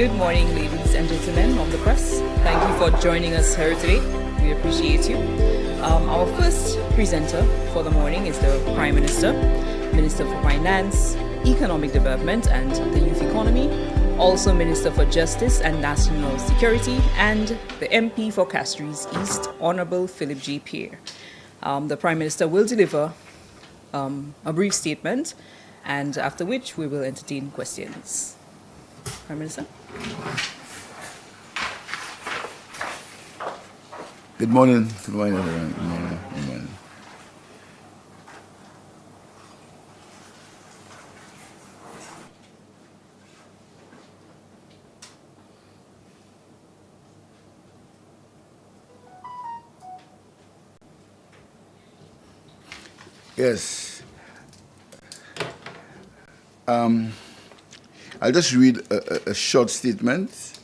Good morning, ladies and gentlemen of the press. Thank you for joining us here today. We appreciate you. Our first presenter for the morning is the Prime Minister, Minister for Finance, Economic Development and the Youth Economy, also Minister for Justice and National Security, and the MP for Castries East, Honorable Philip J. Pierre. The Prime Minister will deliver a brief statement, and after which we will entertain questions. Prime Minister. Good morning. Good morning, everyone. Good morning. Good morning. Yes. I'll just read a short statement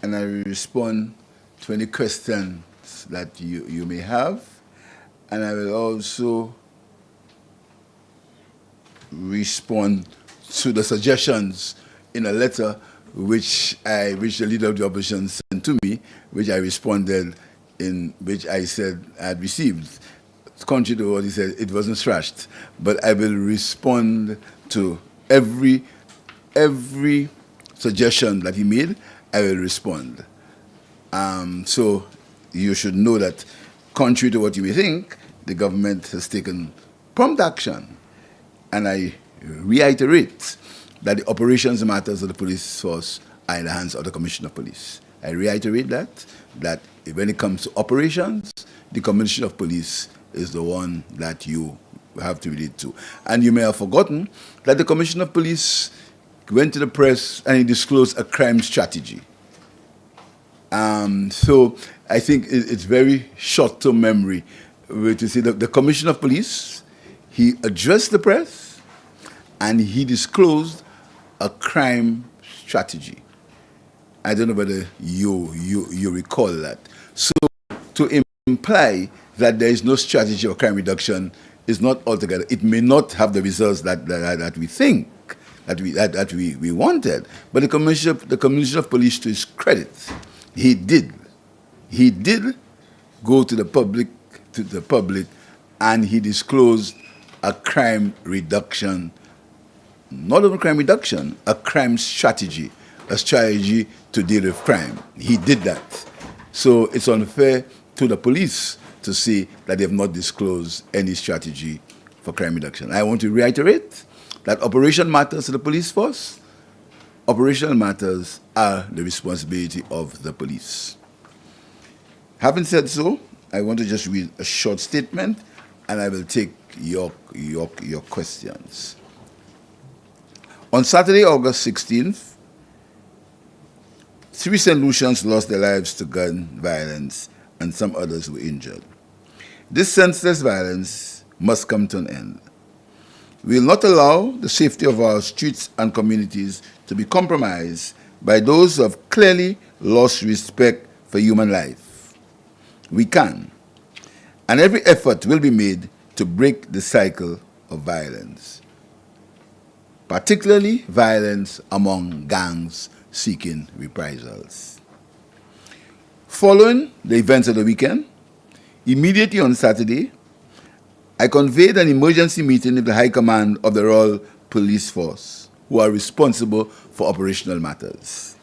and I will respond to any questions that you may have. And I will also respond to the suggestions in a letter which the leader of the opposition sent to me, which I responded in which I said I had received. Contrary to what he said, it wasn't thrashed. But I will respond to every suggestion that he made. I will respond. So you should know that, contrary to what you may think, the government has taken prompt action. And I reiterate that the operations matters of the police force are in the hands of the Commissioner of Police. I reiterate that when it comes to operations, the Commissioner of Police is the one that you have to relate to. And you may have forgotten that the Commissioner of Police went to the press and he disclosed a crime strategy. So I think it's very short-term memory to see the Commissioner of Police, he addressed the press and he disclosed a crime strategy. I don't know whether you recall that. So to imply that there is no strategy of crime reduction is not altogether. It may not have the results that we think that we wanted. But the Commissioner of Police, to his credit, he did go to the public, and he disclosed a crime reduction, not only crime reduction, a crime strategy, a strategy to deal with crime. He did that. So it's unfair to the police to say that they have not disclosed any strategy for crime reduction. I want to reiterate that operation matters to the police force. Operational matters are the responsibility of the police. Having said so, I want to just read a short statement and I will take your questions. On Saturday, August 16th, 3 St. Lucians lost their lives to gun violence and some others were injured. This senseless violence must come to an end. We will not allow the safety of our streets and communities to be compromised by those who have clearly lost respect for human life. We can, and every effort will be made to break the cycle of violence, particularly violence among gangs seeking reprisals. Following the events of the weekend, immediately on Saturday, I convened an emergency meeting with the High Command of the Royal Police Force, who are responsible for operational matters,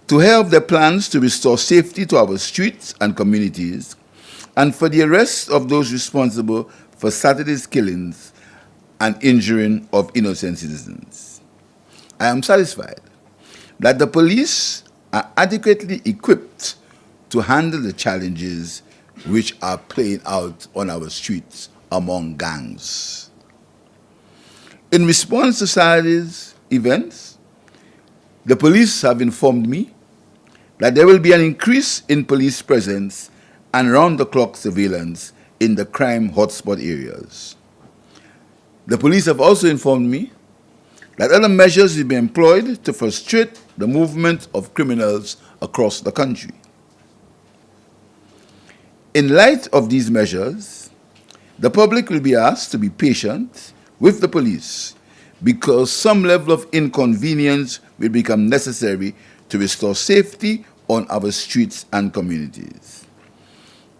to help their plans to restore safety to our streets and communities, and for the arrest of those responsible for Saturday's killings and injuring of innocent citizens. I am satisfied that the police are adequately equipped to handle the challenges which are playing out on our streets among gangs. In response to Saturday's events, the police have informed me that there will be an increase in police presence and round-the-clock surveillance in the crime hotspot areas. The police have also informed me that other measures will be employed to frustrate the movement of criminals across the country. In light of these measures, the public will be asked to be patient with the police because some level of inconvenience will become necessary to restore safety on our streets and communities.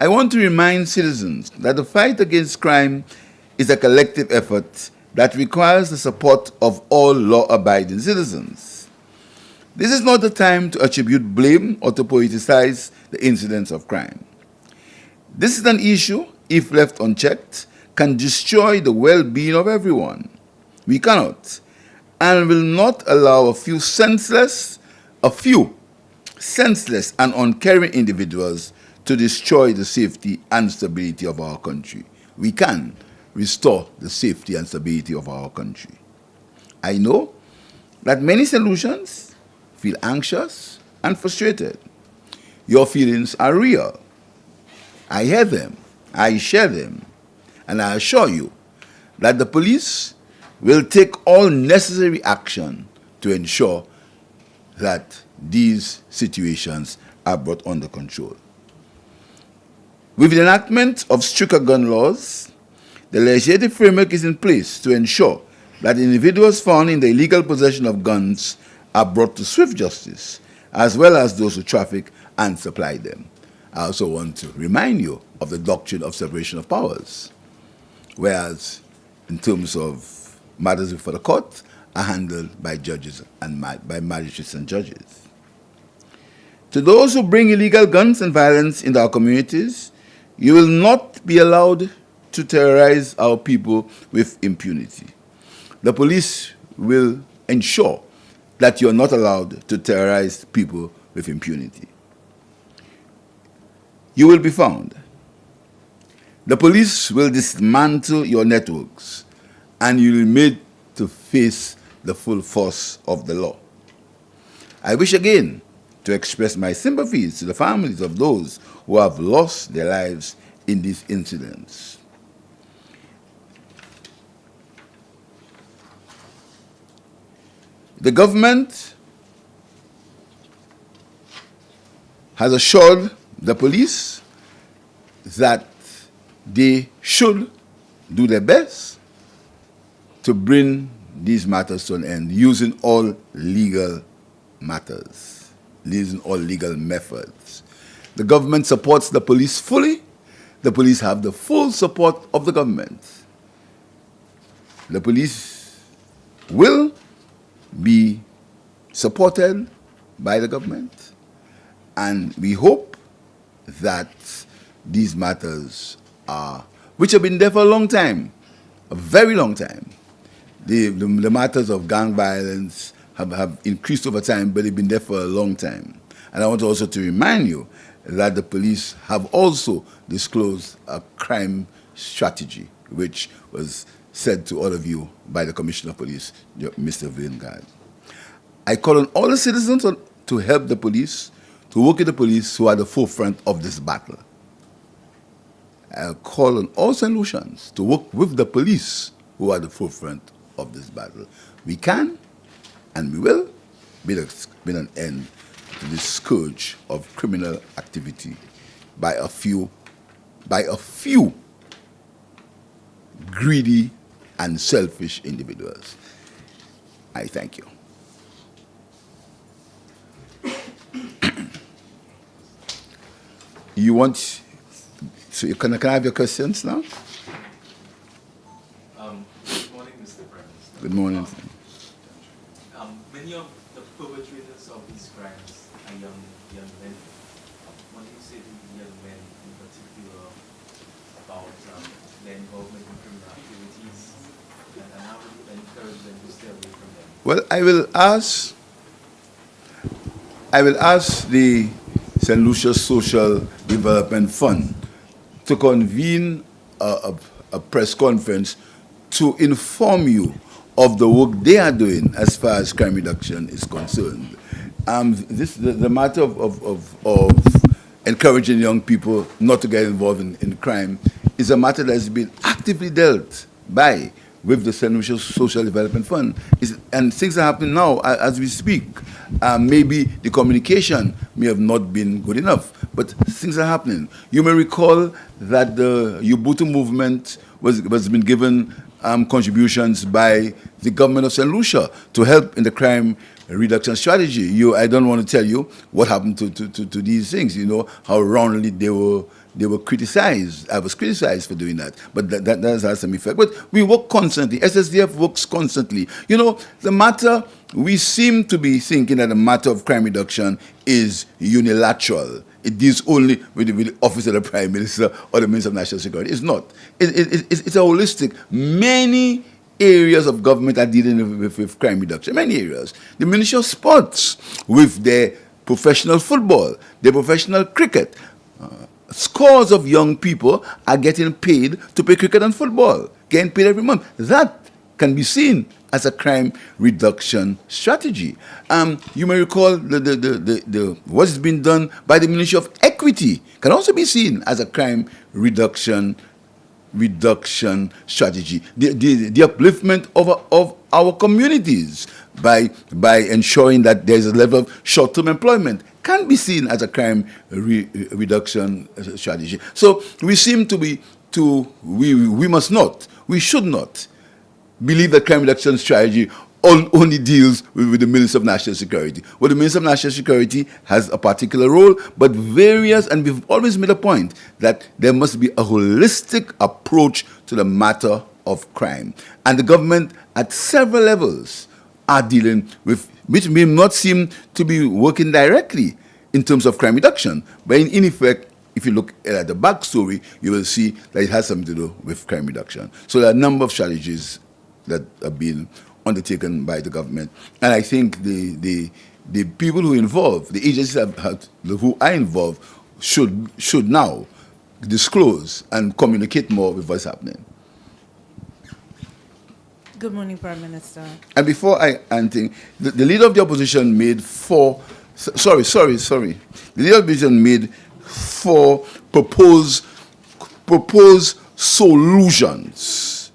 I want to remind citizens that the fight against crime is a collective effort that requires the support of all law-abiding citizens. This is not the time to attribute blame or to politicize the incidents of crime. This is an issue, if left unchecked, can destroy the well-being of everyone. We cannot and will not allow a few senseless and uncaring individuals to destroy the safety and stability of our country. We can restore the safety and stability of our country. I know that many solutions feel anxious and frustrated. Your feelings are real. I hear them, I share them, and I assure you that the police will take all necessary action to ensure that these situations are brought under control. With the enactment of stricter gun laws, the legislative framework is in place to ensure that individuals found in the illegal possession of guns are brought to swift justice, as well as those who traffic and supply them. I also want to remind you of the doctrine of separation of powers, whereas in terms of matters before the court are handled by judges and by magistrates and judges. To those who bring illegal guns and violence into our communities, you will not be allowed to terrorize our people with impunity. The police will ensure that you are not allowed to terrorize people with impunity. You will be found. The police will dismantle your networks, and you will be made to face the full force of the law. I wish again to express my sympathies to the families of those who have lost their lives in these incidents. The government has assured the police that they should do their best to bring these matters to an end using all legal matters, using all legal methods. The government supports the police fully. The police have the full support of the government. The police will be supported by the government, and we hope that these matters which have been there for a long time, a very long time. The matters of gang violence have increased over time, but they've been there for a long time. And I want also to remind you that the police have also disclosed a crime strategy, which was said to all of you by the Commissioner of Police, Mr. Vingard. I call on all the citizens to help the police, to work with the police who are at the forefront of this battle. I call on all solutions to work with the police who are at the forefront of this battle. We can and we will bring an end to this scourge of criminal activity by a few greedy and selfish individuals. I thank you. You want, so can I have your questions now? Good morning, Mr. Prime Minister. Good morning. Many of the perpetrators of these crimes are young men. What do you say to young men in particular about their involvement in criminal activities, and how do you encourage them to stay away from them? Well, I will ask the St. Lucia's Social Development Fund to convene a press conference to inform you of the work they are doing as far as crime reduction is concerned. The matter of encouraging young people not to get involved in crime is a matter that has been actively dealt by with the St. Lucia's Social Development Fund. And things are happening now as we speak. Maybe the communication may have not been good enough, but things are happening. You may recall that the Ubuntu movement was been given contributions by the government of St. Lucia to help in the crime reduction strategy. I don't want to tell you what happened to these things. You know how roundly they were criticized. I was criticized for doing that, but that has some effect. But we work constantly. SSDF works constantly. You know, the matter, we seem to be thinking that the matter of crime reduction is unilateral. It deals only with the office of the Prime Minister or the Minister of National Security. It's not. It's a holistic. Many areas of government are dealing with crime reduction. Many areas. The Ministry of Sports with their professional football, their professional cricket. Scores of young people are getting paid to play cricket and football, getting paid every month. That can be seen as a crime reduction strategy. You may recall what has been done by the Ministry of Equity can also be seen as a crime reduction strategy. The upliftment of our communities by ensuring that there is a level of short-term employment can be seen as a crime reduction strategy. So we seem to be we should not believe that crime reduction strategy only deals with the Minister of National Security. Well, the Minister of National Security has a particular role, but and we've always made a point that there must be a holistic approach to the matter of crime. And the government at several levels are dealing with, which may not seem to be working directly in terms of crime reduction, but in effect, if you look at the backstory, you will see that it has something to do with crime reduction. So there are a number of strategies that have been undertaken by the government, and I think the people who are involved, the agencies who are involved, should now disclose and communicate more with what's happening. Good morning, Prime Minister. And before the leader of the opposition made four. Sorry. The leader of the opposition made four proposed solutions.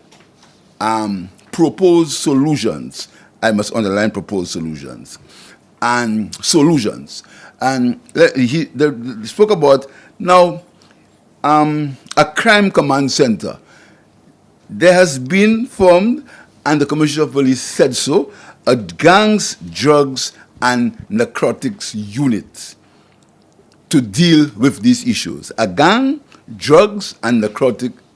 Proposed solutions. I must underline proposed solutions. And solutions. And he spoke about now a crime command center. There has been formed, and the Commissioner of Police said so, a gangs, drugs, and narcotics unit to deal with these issues. A gang, drugs, and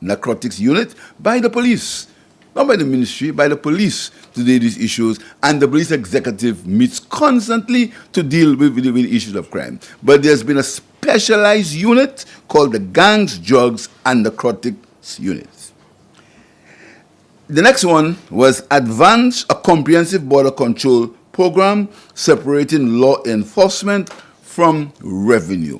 narcotics unit by the police. Not by the ministry, by the police to deal with these issues. And the police executive meets constantly to deal with the issues of crime. But there's been a specialized unit called the Gangs, Drugs, and Narcotics Unit. The next one was advance a comprehensive border control program separating law enforcement from revenue.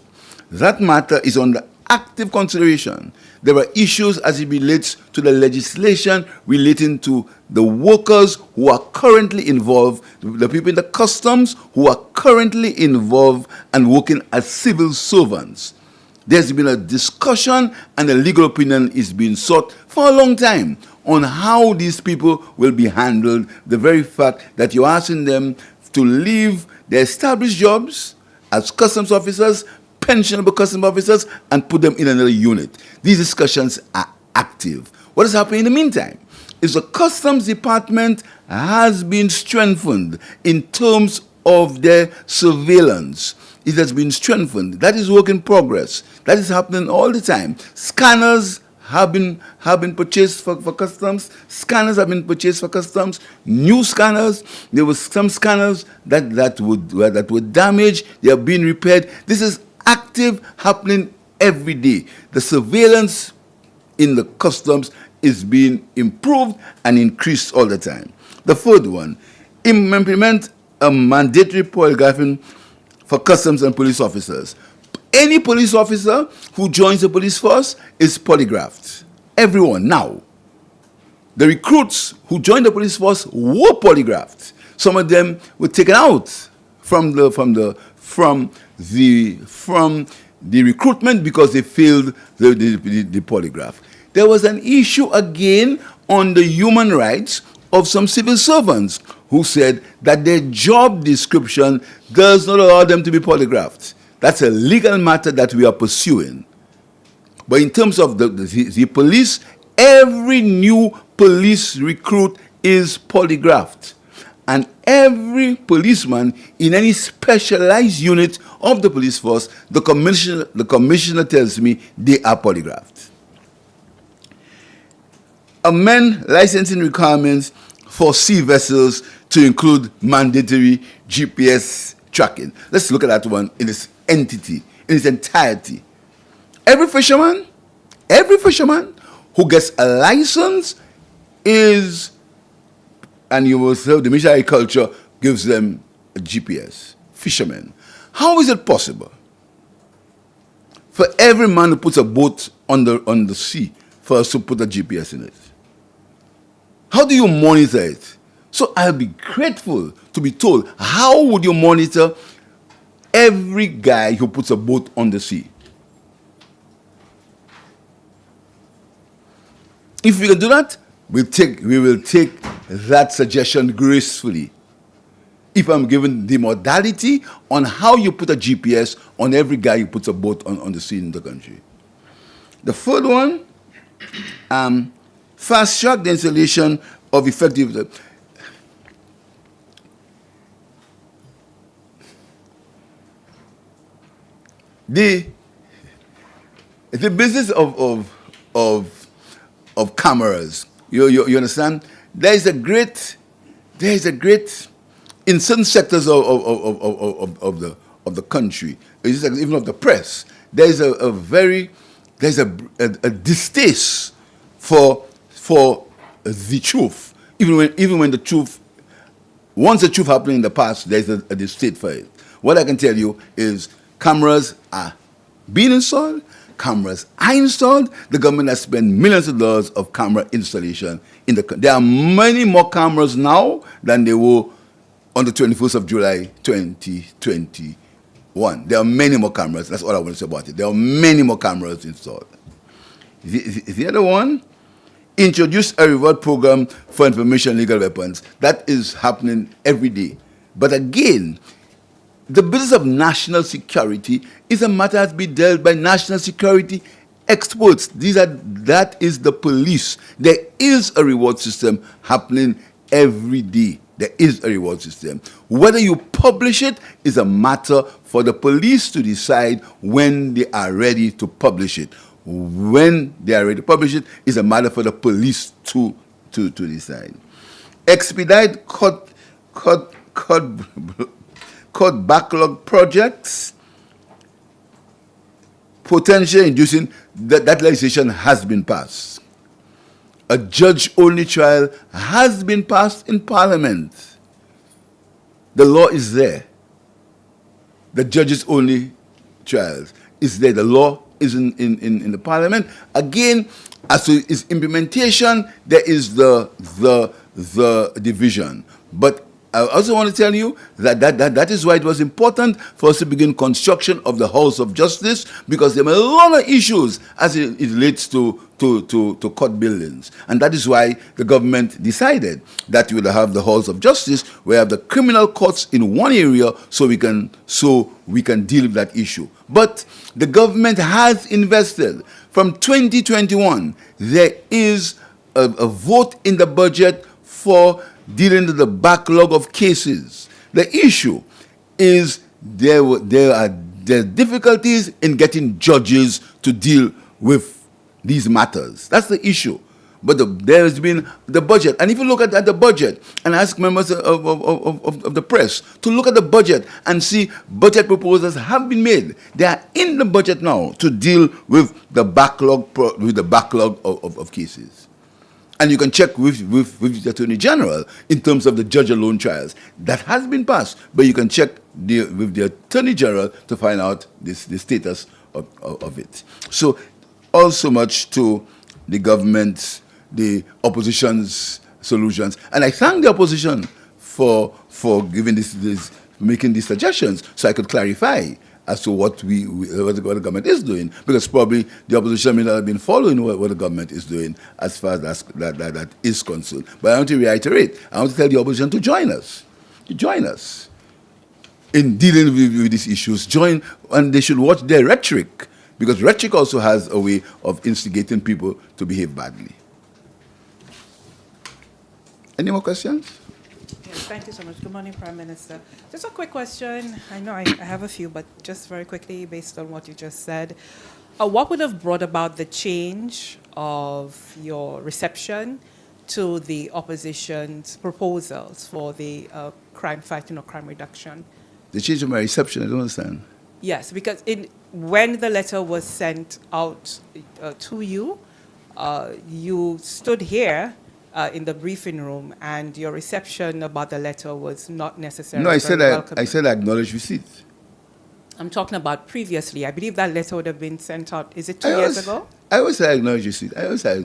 That matter is under active consideration. There are issues as it relates to the legislation relating to the workers who are currently involved, the people in the customs who are currently involved and working as civil servants. There's been a discussion and a legal opinion is being sought for a long time on how these people will be handled. The very fact that you're asking them to leave their established jobs as customs officers, pensionable customs officers, and put them in another unit. These discussions are active. What is happening in the meantime is the Customs Department has been strengthened in terms of their surveillance. It has been strengthened. That is work in progress. That is happening all the time. Scanners have been purchased for customs. Scanners have been purchased for customs. New scanners. There were some scanners that were damaged. They are being repaired. This is active, happening every day. The surveillance in the customs is being improved and increased all the time. The third one, implement a mandatory polygraphing for customs and police officers. Any police officer who joins the police force is polygraphed. Everyone now. The recruits who joined the police force were polygraphed. Some of them were taken out from the recruitment because they failed the polygraph. There was an issue again on the human rights of some civil servants who said that their job description does not allow them to be polygraphed. That's a legal matter that we are pursuing. But in terms of the police, every new police recruit is polygraphed. And every policeman in any specialized unit of the police force, the commissioner tells me they are polygraphed. Amend licensing requirements for sea vessels to include mandatory GPS tracking. Let's look at that one in its entity, in its entirety. Every fisherman who gets a license is, and you will say the Ministry of Agriculture gives them a GPS. Fishermen. How is it possible for every man who puts a boat on the sea for us to put a GPS in it? How do you monitor it? So I'll be grateful to be told, how would you monitor every guy who puts a boat on the sea? If we can do that, we will take that suggestion gracefully. If I'm given the modality on how you put a GPS on every guy who puts a boat on the sea in the country. The third one, fast track the installation of effective. The business of cameras, you understand? There is a great, in certain sectors of the country, even of the press, there is a distaste for the truth. Even when the truth, once the truth happened in the past, there is a distaste for it. What I can tell you is cameras are being installed. Cameras are installed. The government has spent millions of dollars of camera installation in the country. There are many more cameras now than there were on the 21st of July 2021. There are many more cameras. That's all I want to say about it. There are many more cameras installed. The other one, introduce a reward program for information legal weapons. That is happening every day. But again, the business of national security is a matter that has been dealt by national security experts. That is the police. There is a reward system happening every day. There is a reward system. Whether you publish it is a matter for the police to decide when they are ready to publish it. When they are ready to publish it is a matter for the police to decide. Expedite court backlog projects, potentially inducing that legislation has been passed. A judge-only trial has been passed in Parliament. The law is there. The judges-only trials is there. The law is in the Parliament. Again, as to its implementation, there is the division. But I also want to tell you that is why it was important for us to begin construction of the House of Justice, because there are a lot of issues as it relates to court buildings. And that is why the government decided that we would have the House of Justice, where we have the criminal courts in one area so we can deal with that issue. But the government has invested. From 2021, there is a vote in the budget for dealing with the backlog of cases. The issue is there are difficulties in getting judges to deal with these matters. That's the issue. But there has been the budget. And if you look at the budget and ask members of the press to look at the budget and see budget proposals have been made, they are in the budget now to deal with the backlog of cases. And you can check with the Attorney General in terms of the judge-alone trials. That has been passed, but you can check with the Attorney General to find out the status of it. So, all so much to the government's, the opposition's solutions. And I thank the opposition for giving making these suggestions so I could clarify as to what the government is doing, because probably the opposition may not have been following what the government is doing as far as that is concerned. But I want to reiterate, I want to tell the opposition to join us in dealing with these issues. And they should watch their rhetoric, because rhetoric also has a way of instigating people to behave badly. Any more questions? Yes, thank you so much. Good morning, Prime Minister. Just a quick question. I know I have a few, but just very quickly, based on what you just said, what would have brought about the change of your reception to the opposition's proposals for the crime fighting or crime reduction? The change of my reception, I don't understand. Yes, because when the letter was sent out to you, you stood here in the briefing room, and your reception about the letter was not necessarily No, I welcoming. said I acknowledge receipt. I'm talking about previously. I believe that letter would have been sent out, is it 2 years ago? I always say I acknowledge receipt. I always said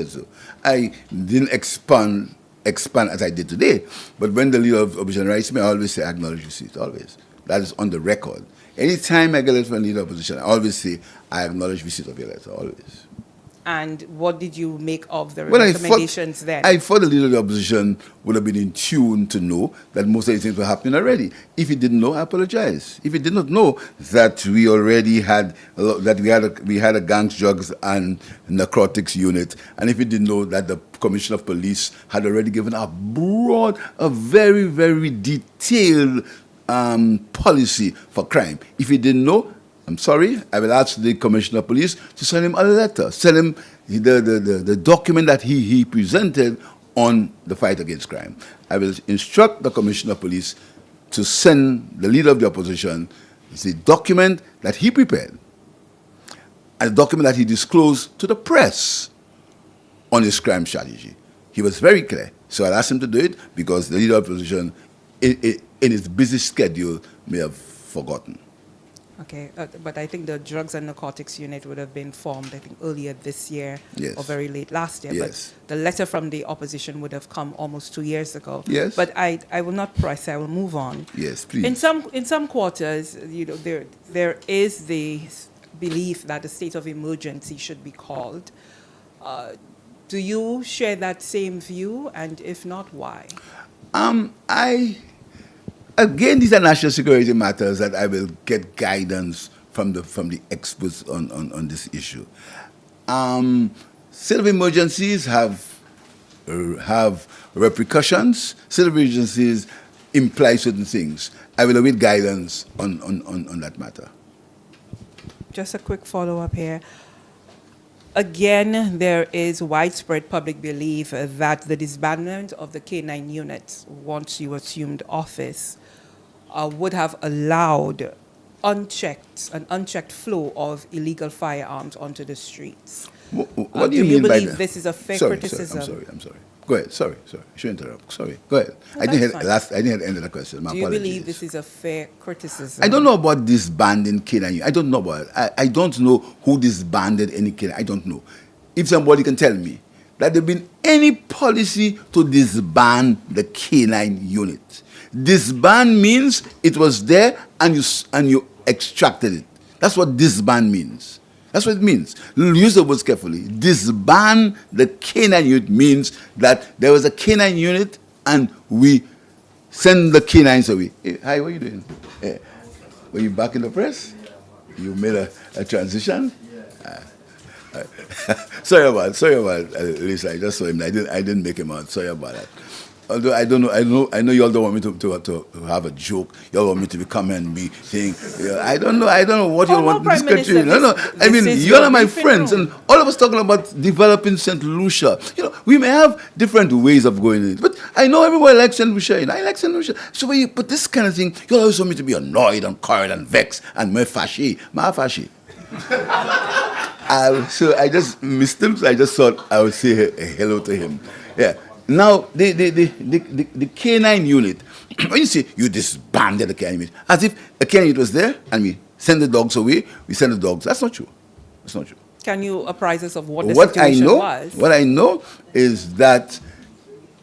so. I didn't expand as I did today. But when the leader of opposition writes me, I always say I acknowledge receipt, always. That is on the record. Anytime I get a letter from the leader of opposition, I always say I acknowledge receipt of your letter, always. And what did you make of the Well, recommendations then? I thought the leader of the opposition would have been in tune to know that most of these things were happening already. If he didn't know, I apologize. If he did not know that we already had we had a gangs, drugs, and narcotics unit, and if he didn't know that the Commissioner of Police had already given a very, very detailed policy for crime. If he didn't know, I'm sorry, I will ask the Commissioner of Police to send him a letter, send him the document that he presented on the fight against crime. I will instruct the Commissioner of Police to send the leader of the opposition the document that he prepared and the document that he disclosed to the press on his crime strategy. He was very clear. So I'll ask him to do it because the leader of the opposition, in his busy schedule, may have forgotten. Okay, but I think the drugs and narcotics unit would have been formed, I think, earlier this year Yes. or very late last year. Yes. But the letter from the opposition would have come almost 2 years ago. Yes. But I will not press. I will move on. Yes, please. In some quarters, there is the belief that a state of emergency should be called. Do you share that same view? And if not, why? Again, these are national security matters that I will get guidance from the experts on this issue. State of emergencies have repercussions. State of emergencies imply certain things. I will await guidance on that matter. Just a quick follow-up here. Again, there is widespread public belief that the disbandment of the K9 units, once you assumed office, would have allowed an unchecked flow of illegal firearms onto the streets. What do you mean by that? Do you believe this is a fair criticism? I'm sorry. Go ahead. Sorry. I should interrupt. Sorry. Go ahead. No, I didn't that's hear the end of the question. My Do you apologies. believe this is a fair criticism? I don't know about disbanding K9. I don't know about it. I don't know who disbanded any K9. I don't know. If somebody can tell me that there been any policy to disband the K9 unit. Disband means it was there and you extracted it. That's what disband means. That's what it means. Use the words carefully. Disband the K9 unit means that there was a K9 unit and we send the K9s away. Hey, hi, what are you doing? Were you back in the press? You made a transition? Sorry about Lisa. I just saw him. I didn't make him out. Sorry about that. Although I know you all don't want me to have a joke. You all want me to come and be saying, I don't know what you all want Prime this country. Minister, No. I mean, you all are my friends, and all of us talking about developing St. Lucia. We may have different ways of going in it, but I know everybody likes St. Lucia. I like St. Lucia. So when you put this kind of thing, you always want me to be annoyed and quarrel and vexed and me fashy. So I just missed him. So I just thought I would say hello to him. Yeah. Now the K9 unit. When you say you disbanded the K9 unit, as if a K9 unit was there and we send the dogs away, we send the dogs. That's not true. Can you apprise us of what the situation was? What I know is that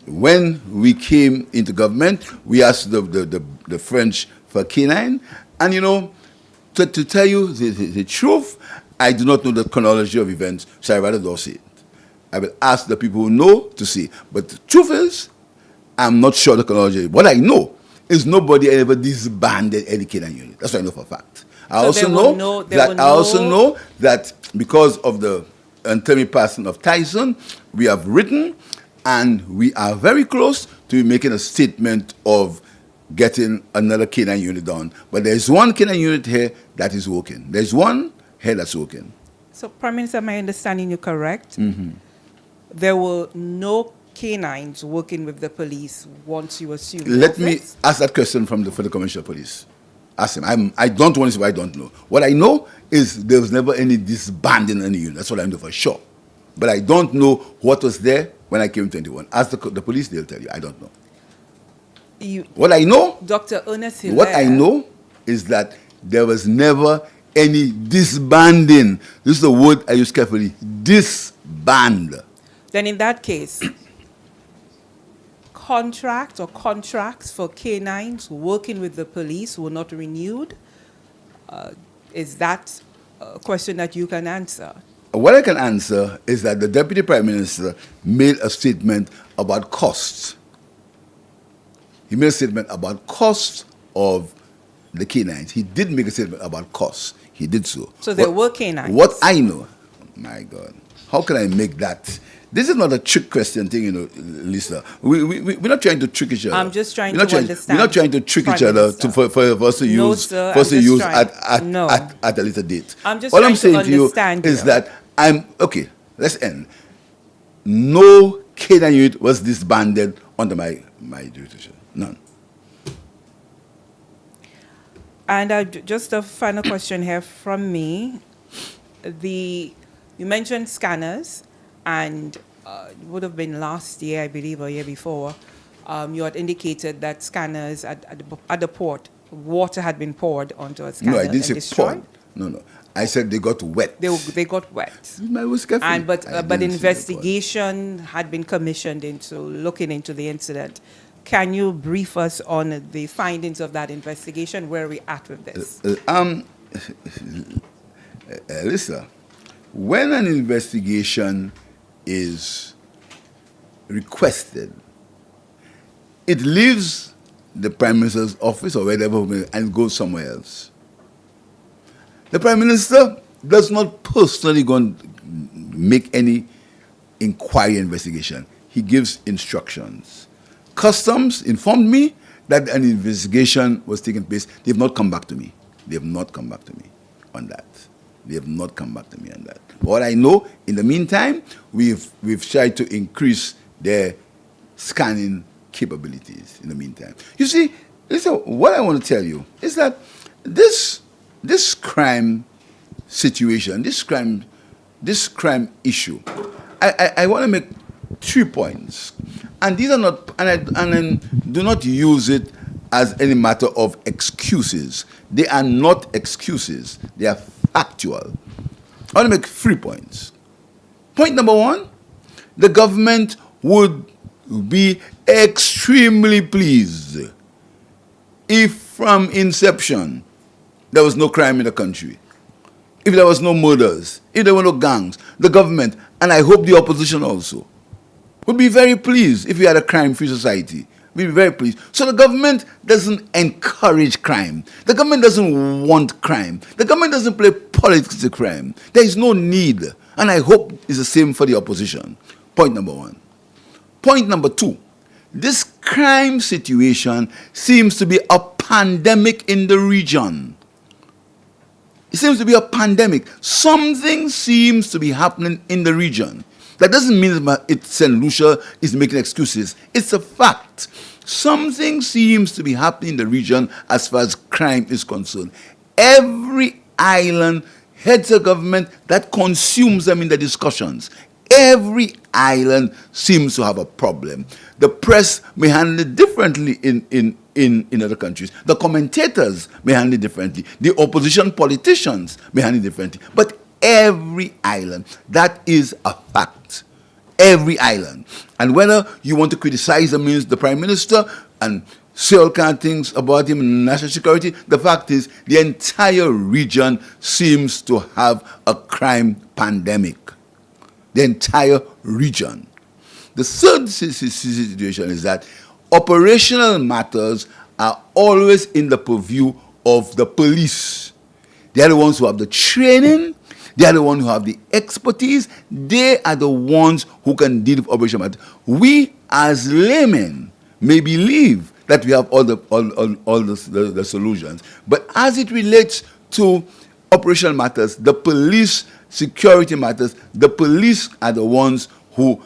when we came into government, we asked the French for K9, and to tell you the truth, I do not know the chronology of events, so I rather don't say it. I will ask the people who know to see. But the truth is, I'm not sure the chronology. What I know is nobody ever disbanded any K9 unit. That's what I know for a fact. I also know that because of the untimely passing of Tyson, we have written And we are very close to making a statement of getting another canine unit down. But there's one canine unit here that is working. There's one here that's working. So, Prime Minister, am I understanding you correct? Mm-hmm. There were no canines working with the police once you assumed Let me office? ask that question for the Commissioner of Police. Ask him. I don't want to say what I don't know. What I know is there was never any disbanding in any unit. That's what I know for sure. But I don't know what was there when I came in 21. Ask the police, they'll tell you. I don't know. What I know, Dr. Ernest Hilaire, what I know is that there was never any disbanding. This is the word I use carefully. Disband. then in that case, contracts for canines working with the police were not renewed. Is that a question that you can answer? What I can answer is that the Deputy Prime Minister made a statement about costs. He made a statement about costs of the canines. He did make a statement about costs. He did so. So there were canines. What I know, my God, how can I make that? This is not a trick question thing, Lisa. We're not trying to trick each other. I'm just trying we're to understand. We're not trying to trick Prime each other Minister. for us to No, use, sir, for us to I'm just use trying- No. at a later date. I'm just All trying I'm to saying to you understand is you. that okay, let's end. No canine unit was disbanded under my jurisdiction. None. And just a final question here from me. You mentioned scanners, and it would have been last year, I believe, or year before. You had indicated that scanners at the port, water had been poured onto a scanner No, I didn't and say destroyed. poured. No. I said they got wet. They got wet. I was careful. And I but didn't say they poured. investigation had been commissioned into looking into the incident. Can you brief us on the findings of that investigation? Where are we at with this? Listen, when an investigation is requested, it leaves the Prime Minister's office or wherever and goes somewhere else. The Prime Minister does not personally go and make any inquiry investigation. He gives instructions. Customs informed me that an investigation was taking place. They have not come back to me. They have not come back to me on that. They have not come back to me on that. What I know, in the meantime, we've tried to increase their scanning capabilities in the meantime. You see, listen, what I want to tell you is that this crime situation, this crime issue, I want to make 3 points. And these are not, and do not use it as any matter of excuses. They are not excuses. They are factual. I want to make 3 points. Point number 1, the government would be extremely pleased if from inception there was no crime in the country, if there was no murders, if there were no gangs. The government, and I hope the opposition also, would be very pleased if we had a crime-free society. We'd be very pleased. So the government doesn't encourage crime. The government doesn't want crime. The government doesn't play politics to crime. There is no need. And I hope it's the same for the opposition. Point number 1. Point number 2. This crime situation seems to be a pandemic in the region. It seems to be a pandemic. Something seems to be happening in the region. That doesn't mean that St. Lucia is making excuses. It's a fact. Something seems to be happening in the region as far as crime is concerned. Every island heads a government that consumes them in the discussions. Every island seems to have a problem. The press may handle it differently in other countries. The commentators may handle it differently. The opposition politicians may handle it differently. But every island, that is a fact. Every island. And whether you want to criticize the Prime Minister and say all kind of things about him in national security, the fact is the entire region seems to have a crime pandemic. The entire region. The third situation is that operational matters are always in the purview of the police. They are the ones who have the training. They are the ones who have the expertise. They are the ones who can deal with operational matters. We, as laymen, may believe that we have all the solutions. But as it relates to operational matters, the police security matters, the police are the ones who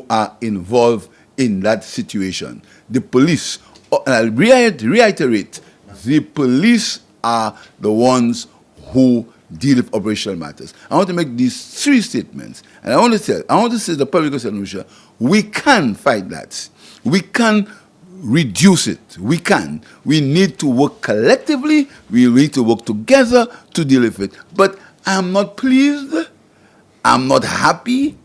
are involved in that situation. The police, and I'll reiterate, the police are the ones who deal with operational matters. I want to make these three statements, and I want to say to the public of St. Lucia, we can fight that. We can reduce it. We can. We need to work collectively. We need to work together to deal with it. But I'm not pleased. I'm not happy.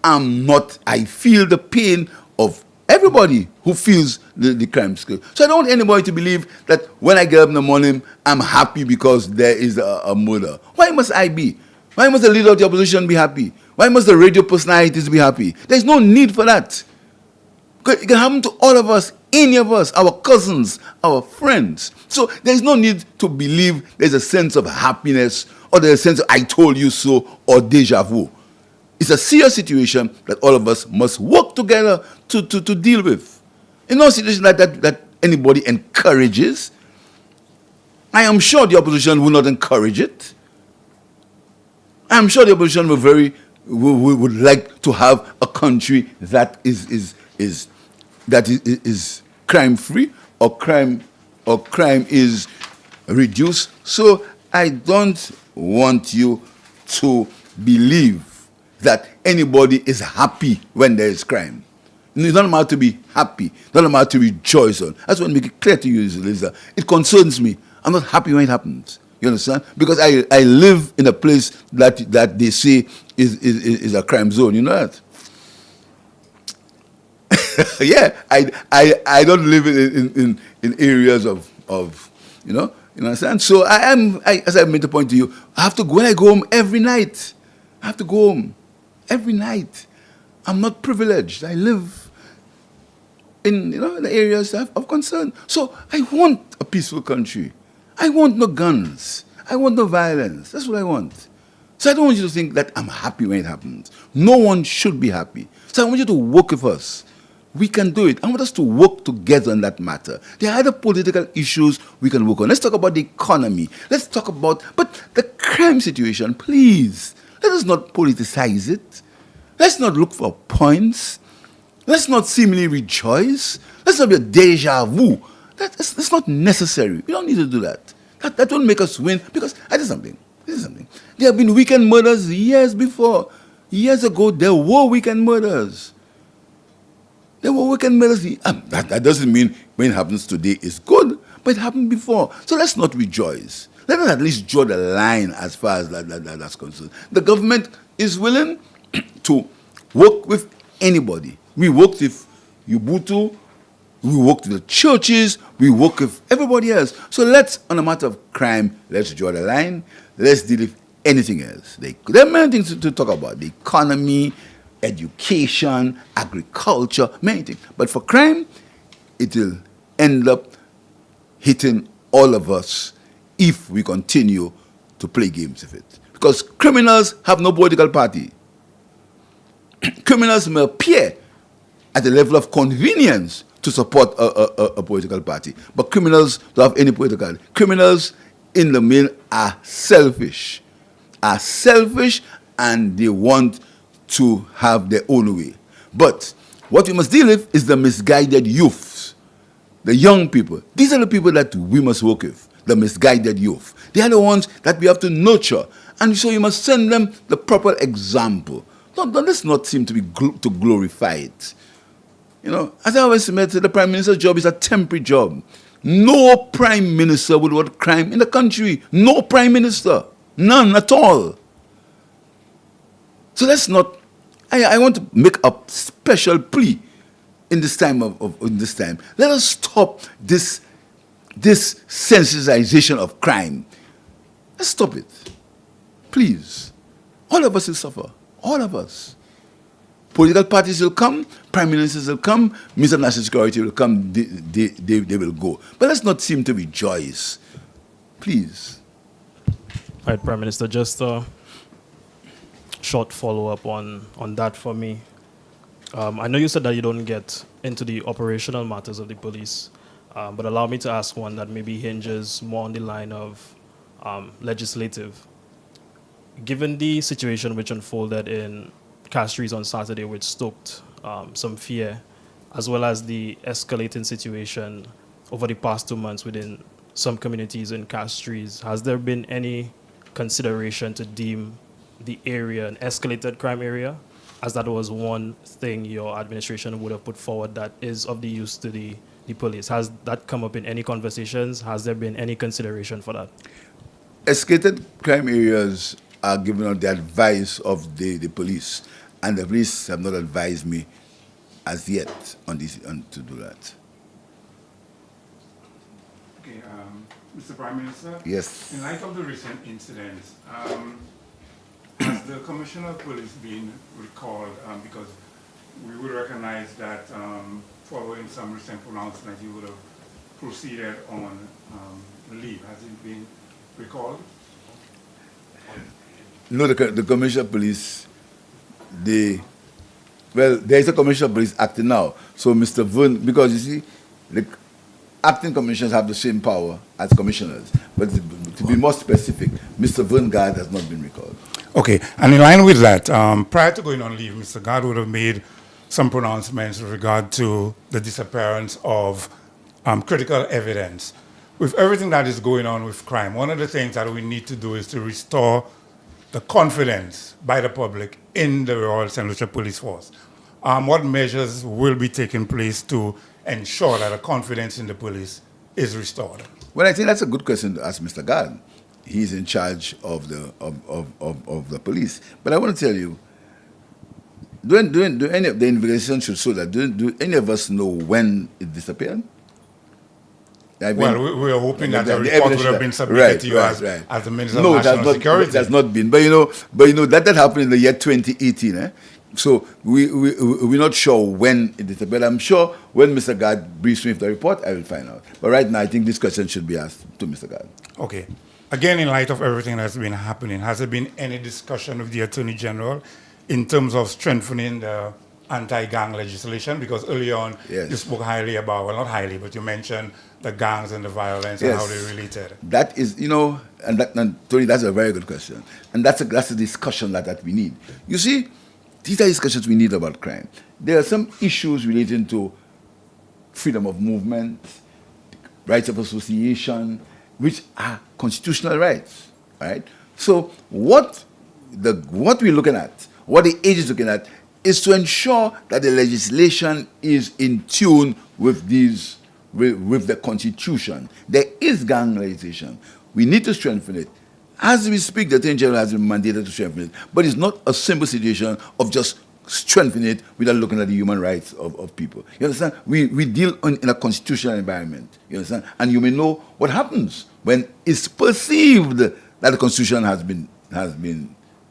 I feel the pain of everybody who feels the crime scale. So I don't want anybody to believe that when I get up in the morning, I'm happy because there is a murder. Why must I be? Why must the leader of the opposition be happy? Why must the radio personalities be happy? There's no need for that. It can happen to all of us, any of us, our cousins, our friends. So there's no need to believe there's a sense of happiness or there's a sense of I told you so or deja vu. It's a serious situation that all of us must work together to deal with. In no situation like that anybody encourages. I am sure the opposition will not encourage it. I am sure the opposition would like to have a country that is crime-free or crime is reduced. So I don't want you to believe that anybody is happy when there is crime. It's not about to be happy. It's not about to rejoice on. I just want to make it clear to you, Lisa. It concerns me. I'm not happy when it happens. You understand? Because I live in a place that they say is a crime zone. You know that? Yeah, I don't live in areas of you understand? So as I made the point to you, I have to go. When I go home every night, I have to go home every night. I'm not privileged. I live in the areas of concern. So I want a peaceful country. I want no guns. I want no violence. That's what I want. So I don't want you to think that I'm happy when it happens. No one should be happy. So I want you to work with us. We can do it. I want us to work together on that matter. There are other political issues we can work on. Let's talk about the economy. Let's talk about, but the crime situation, please. Let us not politicize it. Let's not look for points. Let's not seemingly rejoice. Let's not be a deja vu. That's not necessary. We don't need to do that. That won't make us win because I did something. There have been weekend murders years before. Years ago, there were weekend murders. That doesn't mean when it happens today is good, but it happened before. So let's not rejoice. Let us at least draw the line as far as that's concerned. The government is willing to work with anybody. We worked with Ubuntu, we worked with the churches, we work with everybody else. So let's, on a matter of crime, let's draw the line. Let's deal with anything else. There are many things to talk about. The economy, education, agriculture, many things. But for crime, it will end up hitting all of us if we continue to play games with it. Because criminals have no political party. Criminals may appear at the level of convenience to support a political party. But criminals don't have any political party. Criminals, in the main, are selfish. And they want to have their own way. But what we must deal with is the misguided youth, the young people. These are the people that we must work with, the misguided youth. They are the ones that we have to nurture. And so you must send them the proper example. Let's not seem to be to glorify it. As I always said, the Prime Minister's job is a temporary job. No Prime Minister would want crime in the country. No Prime Minister. None at all. So let's not. I want to make a special plea in this time in this time. Let us stop this sensitization of crime. Let's stop it, please. All of us will suffer. All of us. Political parties will come. Prime ministers will come. Minister of National Security will come. They will go. But let's not seem to rejoice, please. All right, Prime Minister, just short follow-up on that for me. I know you said that you don't get into the operational matters of the police, but allow me to ask one that maybe hinges more on the line of legislative. Given the situation which unfolded in Castries on Saturday, which stoked some fear, as well as the escalating situation over the past 2 months within some communities in Castries, has there been any consideration to deem the area an escalated crime area, as that was one thing your administration would have put forward that is of the use to the police? Has that come up in any conversations? Has there been any consideration for that? Escalated crime areas are given on the advice of the police, and the police have not advised me as yet on to do that. Okay, Mr. Prime Minister? Yes. In light of the recent incidents, has the Commissioner of Police been recalled? Because we would recognize that following some recent pronouncements, you would have proceeded on leave. Has it been recalled? No, the Commissioner of Police, there is a Commissioner of Police acting now. So Mr. Vern, because you see, the acting commissioners have the same power as commissioners. But to be more specific, Mr. Vern Gard has not been recalled. Okay, and in line with that, prior to going on leave, Mr. Gard would have made some pronouncements with regard to the disappearance of critical evidence. With everything that is going on with crime, one of the things that we need to do is to restore the confidence by the public in the Royal St. Lucia Police Force. What measures will be taking place to ensure that the confidence in the police is restored? Well, I think that's a good question to ask Mr. Gard. He's in charge of the police. But I want to tell you, do any of the investigation should show that? Do any of us know when it disappeared? We are hoping that the report would have been submitted to you as the Minister of National Security. No, that's not been. But that happened in the year 2018. So we're not sure when it disappeared. I'm sure when Mr. Gard briefs me with the report, I will find out. But right now, I think this question should be asked to Mr. Gard. Okay. Again, in light of everything that's been happening, has there been any discussion with the Attorney General in terms of strengthening the anti-gang legislation? Because early on, you spoke highly about, well, not highly, but you mentioned the gangs and the violence and how they related. That is, Tony, that's a very good question. And that's a discussion that we need. You see, these are discussions we need about crime. There are some issues relating to freedom of movement, rights of association, which are constitutional rights, right? So what we're looking at, what the age is looking at, is to ensure that the legislation is in tune with with the Constitution. There is gang legislation. We need to strengthen it. As we speak, the Attorney General has been mandated to strengthen it, but it's not a simple situation of just strengthening it without looking at the human rights of people. You understand? We deal in a constitutional environment. You understand? And you may know what happens when it's perceived that the Constitution has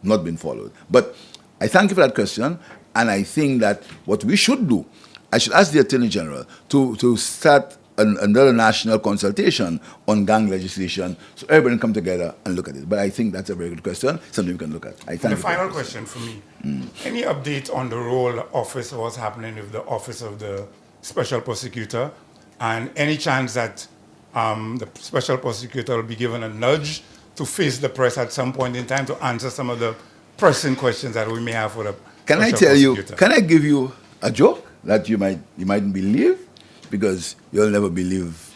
not been followed. But I thank you for that question, and I think that what we should do, I should ask the Attorney General to start another national consultation on gang legislation so everybody can come together and look at it. But I think that's a very good question, something we can look at. I thank you. The final question for me. Any update on the role office, what's happening with the Office of the Special Prosecutor, and any chance that the Special Prosecutor will be given a nudge to face the press at some point in time to answer some of the pressing questions that we may have for the Can I tell you, can I give you a joke that you mightn't believe? Because you'll never believe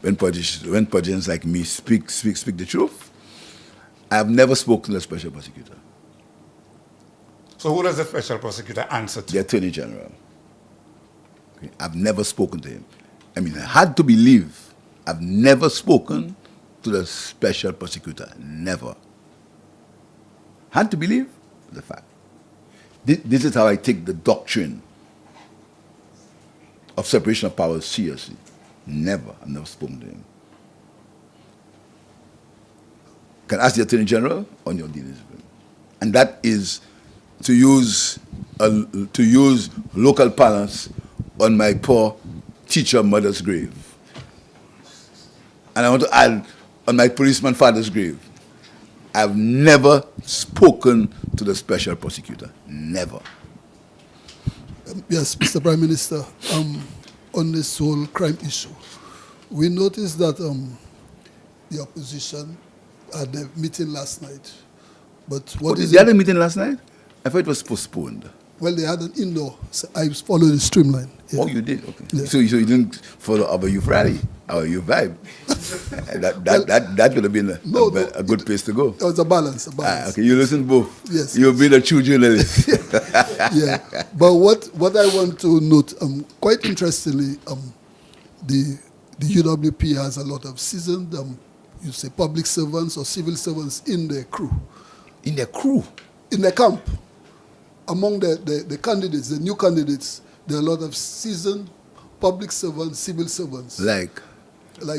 when politicians like me speak the truth. I have never spoken to a special prosecutor. So who does the special prosecutor answer to? The Attorney General. Okay. I've never spoken to him. I mean, I had to believe I've never spoken to the special prosecutor. Never. Had to believe the fact. This is how I take the doctrine of separation of powers seriously. I've never spoken to him. Can ask the Attorney General on your dealings with him. And that is to use local parlance on my poor teacher mother's grave. And I want to add on my policeman father's grave. I've never spoken to the special prosecutor. Never. Yes, Mr. Prime Minister, on this whole crime issue, we noticed that the opposition had a meeting last night. But what is They had a meeting last night? I thought it was postponed. Well, they had an indoor. So I followed the streamline. Yeah. Oh, you did? Okay. Yeah. So you didn't follow our youth rally, our youth vibe. that would have been a good place to go. It was a balance. A balance. Okay, you listen both. Yes. You've been a true journalist. Yeah. But what I want to note, quite interestingly, the UWP has a lot of seasoned, you say public servants or civil servants in their crew. In their crew? In the camp. Among the candidates, the new candidates, there are a lot of seasoned public servants, civil servants. Like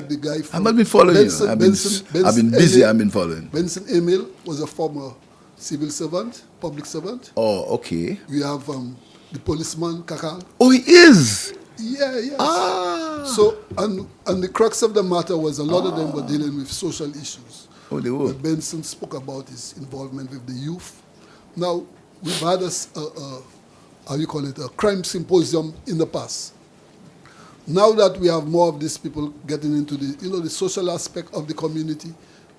the guy from... I've not been following Benson, you. Benson I've been busy, Emil, I've been following. Benson Emil was a former civil servant, public servant. Oh, okay. We have the policeman, Kakal. Oh, he is? Yeah, yes. Ah. So, and the crux of the matter was a lot of them were dealing with social issues. Oh, they were. But Benson spoke about his involvement with the youth. Now, we've had a crime symposium in the past. Now that we have more of these people getting into the social aspect of the community,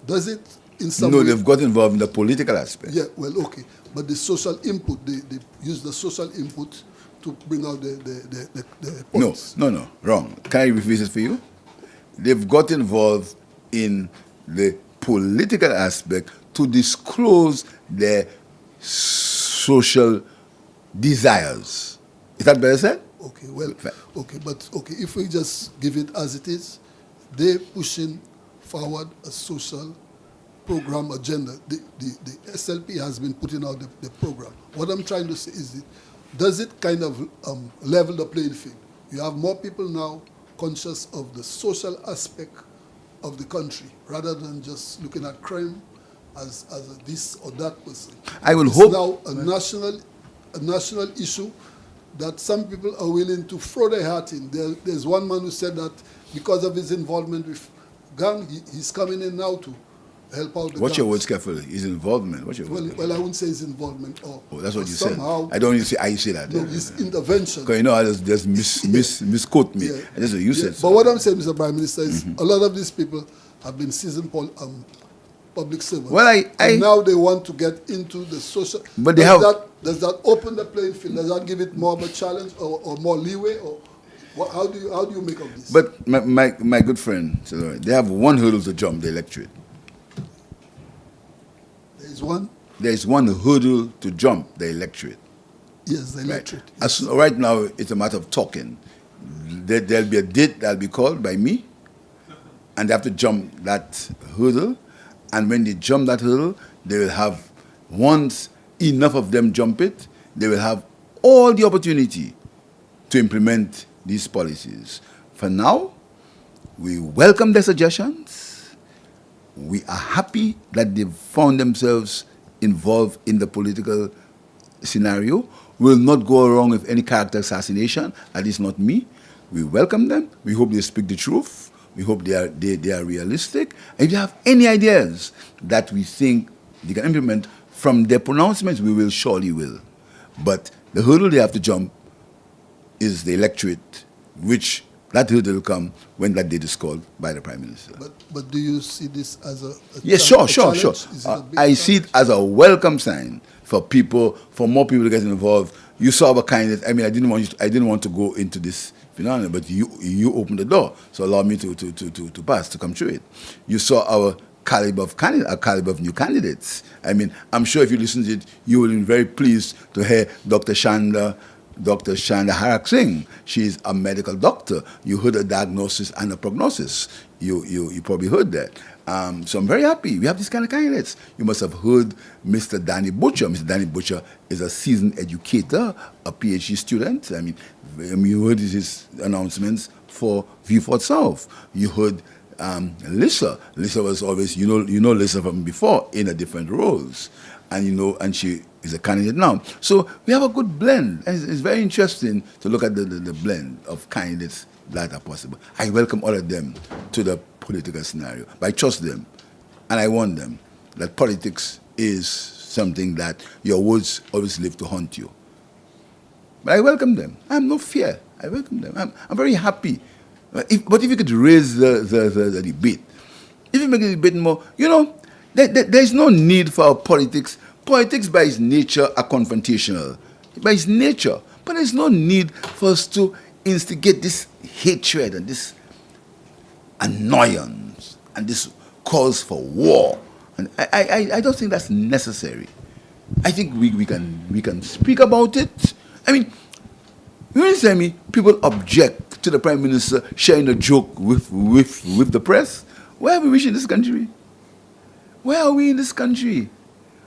does it in some way... No, they've got involved in the political aspect. Yeah, well, okay. But the social input, they use the social input to bring out the points. No, wrong. Can I rephrase it for you? They've got involved in the political aspect to disclose their social desires. Is that better said? Okay, well, okay, if we just give it as it is, they're pushing forward a social program agenda. The SLP has been putting out the program. What I'm trying to say is, does it kind of level the playing field? You have more people now conscious of the social aspect of the country, rather than just looking at crime as a this or that person. I will it's hope now a national issue that some people are willing to throw their hat in. There's one man who said that because of his involvement with gang, he's coming in now to help out the Watch your gangs. words carefully. His involvement. Watch your words. Well, I wouldn't say his involvement. Oh, that's what you somehow, said. I don't even say I say that. No, his intervention. Because you know, I just misquote me. Yeah. That's what you said. But what I'm saying, Mr. Prime Minister, is a lot of these people have been seasoned public servants. Well, and now they want to get into the social. But does that open the playing field? Does that give it more of a challenge or more leeway? Or how do you make of this? But my good friend, they have one hurdle to jump: the electorate. There's one. There is one hurdle to jump: the electorate. Yes, the electorate. Right. Right now, it's a matter of talking. There'll be a date that'll be called by me, and they have to jump that hurdle. And when they jump that hurdle, they will have, once enough of them jump it, they will have all the opportunity to implement these policies. For now, we welcome their suggestions. We are happy that they've found themselves involved in the political scenario. We'll not go along with any character assassination, at least not me. We welcome them. We hope they speak the truth. We hope they are realistic. And if you have any ideas that we think they can implement from their pronouncements, we will surely will. But the hurdle they have to jump is the electorate, which that hurdle will come when that date is called by the Prime Minister. But do you see this as a yes, sure. I see it as a welcome sign for more people to get involved. You saw our candidate. I mean, I didn't want to go into this phenomenon, but you opened the door, so allow me to come through it. You saw our caliber of new candidates. I mean, I'm sure if you listen to it, you will be very pleased to hear Dr. Shanda Harak Singh. She's a medical doctor. You heard a diagnosis and a prognosis. You probably heard that. So I'm very happy. We have these kind of candidates. You must have heard Mr. Danny Butcher. Mr. Danny Butcher is a seasoned educator, a PhD student. I mean, you heard his announcements for Viewfort South. You heard Lisa. Lisa was always, you know Lisa from before in a different roles. And she is a candidate now. So we have a good blend. And it's very interesting to look at the blend of candidates that are possible. I welcome all of them to the political scenario. But I trust them, and I want them. that politics is something that your words always live to haunt you. But I welcome them. I have no fear. I welcome them. I'm very happy. But if you could raise the debate, if you make the debate more, there's no need for our politics. Politics by its nature are confrontational, by its nature. But there's no need for us to instigate this hatred and this annoyance and this calls for war. And I don't think that's necessary. I think we can speak about it. I mean, you understand me? People object to the Prime Minister sharing a joke with the press. Where are we reaching this country? Where are we in this country?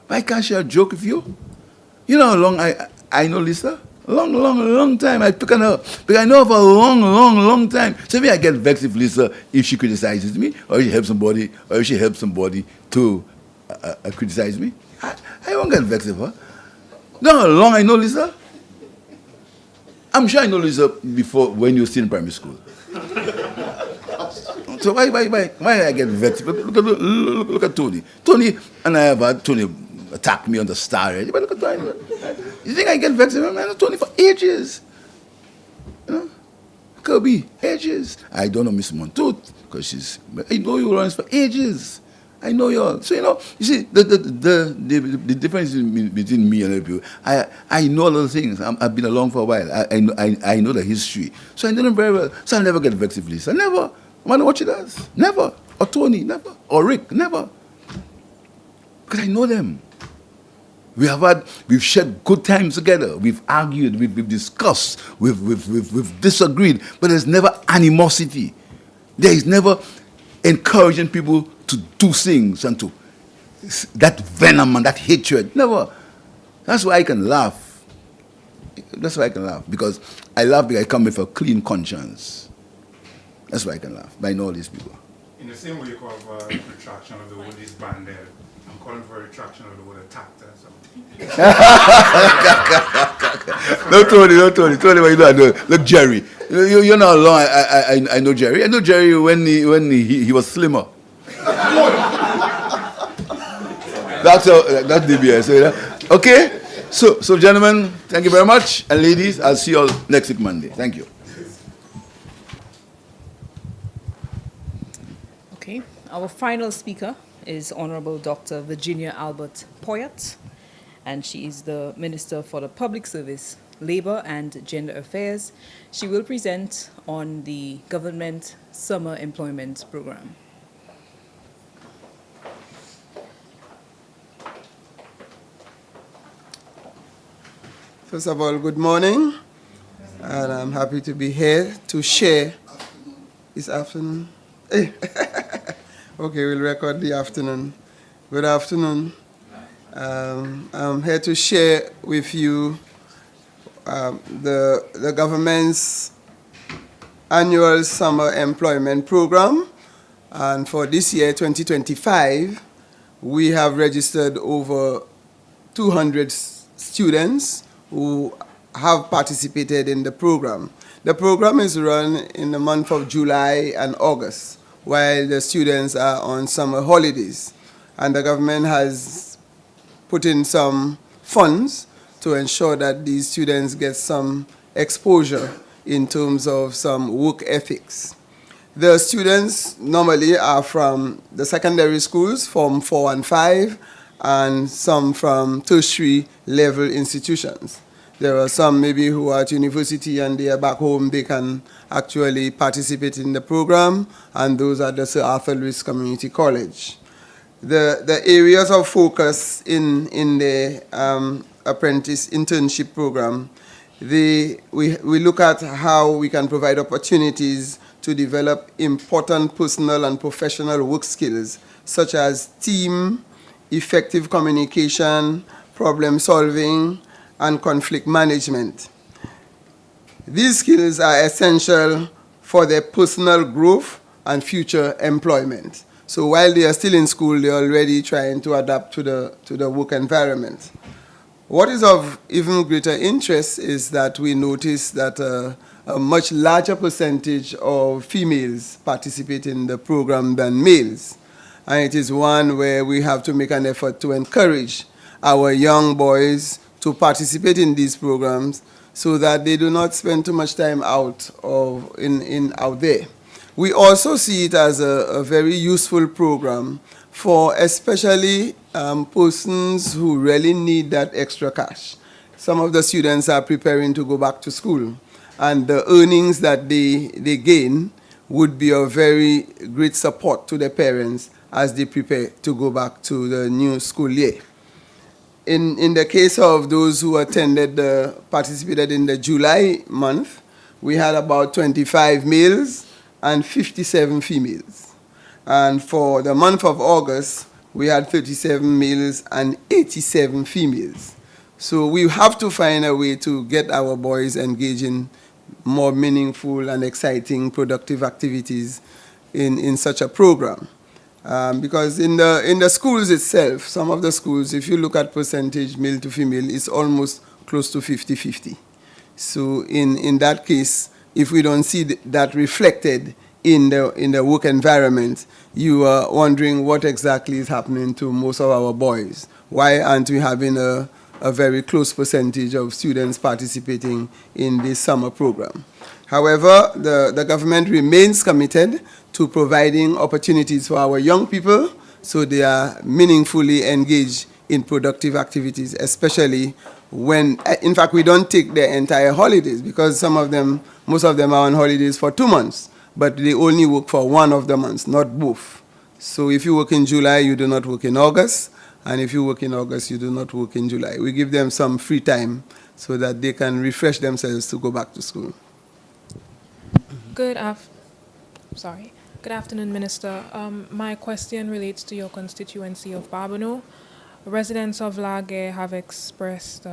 Why can't I share a joke with you? You know how long I know Lisa? Long time. I took on her. Because I know her for a long time. So maybe I get vexed with Lisa if she criticizes me, or if she helps somebody to criticize me. I won't get vexed with her. You know how long I know Lisa? I'm sure I know Lisa before when you were still in primary school. So why I get vexed? Look at Tony. Tony and I have had Tony attack me on the star. But look at Tony. You think I get vexed? I know Tony for ages. Kirby, ages. I don't know Miss Montoot because I know you, Lawrence, for ages. I know you all. So you see the difference between me and other people. I know a lot of things. I've been along for a while. I know the history. So I know them very well. So I'll never get vexed with Lisa. Never. No matter what she does. Never. Or Tony, never. Or Rick, never. Because I know them. We've shared good times together. We've argued, we've discussed, we've disagreed, but there's never animosity. There is never encouraging people to do things and to that venom and that hatred. Never. That's why I can laugh. That's why I can laugh. Because I laugh because I come with a clean conscience. That's why I can laugh. But I know all these people. In the same way you call for a retraction of the word disbanded, I'm calling for a retraction of the word attacked. No, Tony, what you know. Look, Jerry. You know how long I know Jerry. I know Jerry when he was slimmer. That's DBS. Okay? So gentlemen, thank you very much. And ladies, I'll see you all next week Monday. Thank you. Okay. Our final speaker is Honorable Dr. Virginia Albert Poyet, and she is the Minister for the Public Service, Labor and Gender Affairs. She will present on the Government Summer Employment Program. First of all, good morning, and I'm happy to be here to share this afternoon. Okay, we'll record the afternoon. Good afternoon. I'm here to share with you the government's annual summer employment program. And for this year, 2025, we have registered over 200 students who have participated in the program. The program is run in the month of July and August, while the students are on summer holidays. And the government has put in some funds to ensure that these students get some exposure in terms of some work ethics. The students normally are from the secondary schools, Form 4 and 5, and some from tertiary level institutions. There are some maybe who are at university and they are back home, they can actually participate in the program, and those are the Sir Arthur Lewis Community College. The areas of focus in the apprentice internship program, we look at how we can provide opportunities to develop important personal and professional work skills, such as team, effective communication, problem solving, and conflict management. These skills are essential for their personal growth and future employment. So while they are still in school, they are already trying to adapt to the work environment. What is of even greater interest is that we notice that a much larger percentage of females participate in the program than males. and it is one where we have to make an effort to encourage our young boys to participate in these programs so that they do not spend too much time out there. We also see it as a very useful program for especially persons who really need that extra cash. Some of the students are preparing to go back to school, and the earnings that they gain would be a very great support to their parents as they prepare to go back to the new school year. In the case of those who participated in the July month, we had about 25 males and 57 females. And for the month of August, we had 37 males and 87 females. So we have to find a way to get our boys engaged in more meaningful and exciting, productive activities in such a program. Because in the schools itself, some of the schools, if you look at percentage male to female, it's almost close to 50-50. So in that case, if we don't see that reflected in the work environment, you are wondering what exactly is happening to most of our boys. Why aren't we having a very close percentage of students participating in this summer program? However, the government remains committed to providing opportunities for our young people so they are meaningfully engaged in productive activities, especially when, in fact, we don't take their entire holidays because most of them are on holidays for 2 months, but they only work for one of the months, not both. So if you work in July, you do not work in August, and if you work in August, you do not work in July. We give them some free time so that they can refresh themselves to go back to school. Good afternoon, Minister. My question relates to your constituency of Babonneau. Residents of Lage have expressed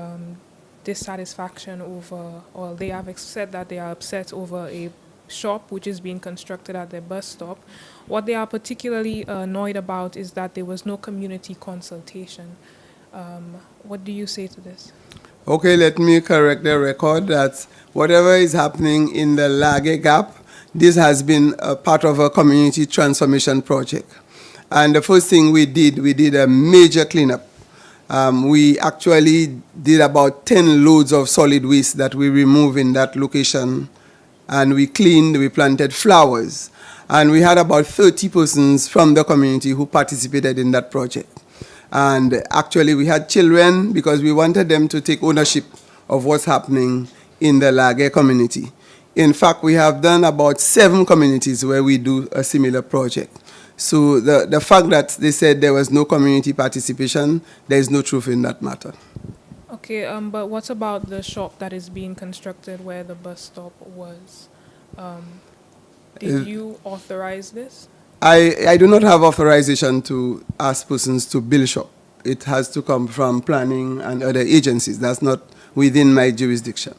dissatisfaction over, or they have said that they are upset over a shop which is being constructed at their bus stop. What they are particularly annoyed about is that there was no community consultation. What do you say to this? Okay, let me correct the record that whatever is happening in the Lage Gap, this has been a part of a community transformation project. And the first thing we did a major cleanup. We actually did about 10 loads of solid waste that we removed in that location, and we cleaned, we planted flowers. And we had about 30 persons from the community who participated in that project. And actually we had children because we wanted them to take ownership of what's happening in the Lage community. In fact, we have done about 7 communities where we do a similar project. So the fact that they said there was no community participation, there is no truth in that matter. Okay, but what about the shop that is being constructed where the bus stop was? Did you authorize this? I do not have authorization to ask persons to build shop. It has to come from planning and other agencies. That's not within my jurisdiction.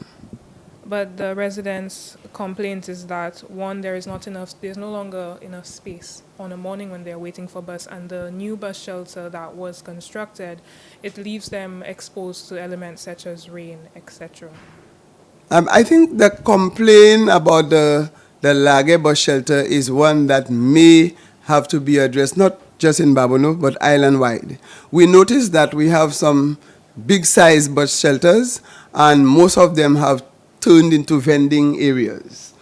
But the residents' complaint is that, one, there's no longer enough space on a morning when they're waiting for bus, and the new bus shelter that was constructed, it leaves them exposed to elements such as rain, etc. I think the complaint about the Lage bus shelter is one that may have to be addressed, not just in Babonneau, but island-wide. We noticed that we have some big-sized bus shelters, and most of them have turned into vending areas.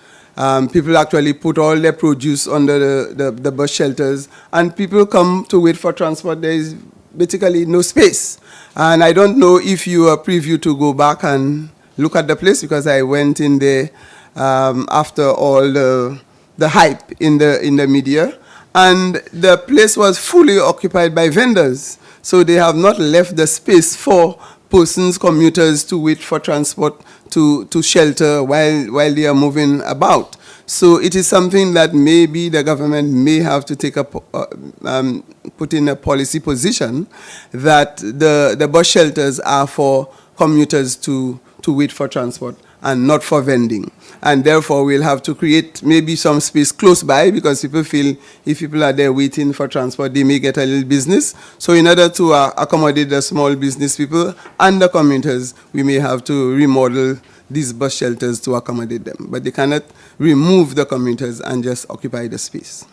People actually put all their produce under the bus shelters, and people come to wait for transport. There is basically no space. And I don't know if you are preview to go back and look at the place, because I went in there after all the hype in the media, and the place was fully occupied by vendors. So they have not left the space for persons, commuters, to wait for transport to shelter while they are moving about. So it is something that maybe the government may have to take put in a policy position that the bus shelters are for commuters to wait for transport and not for vending. And therefore, we'll have to create maybe some space close by, because people feel if people are there waiting for transport, they may get a little business. So in order to accommodate the small business people and the commuters, we may have to remodel these bus shelters to accommodate them. But they cannot remove the commuters and just occupy the space.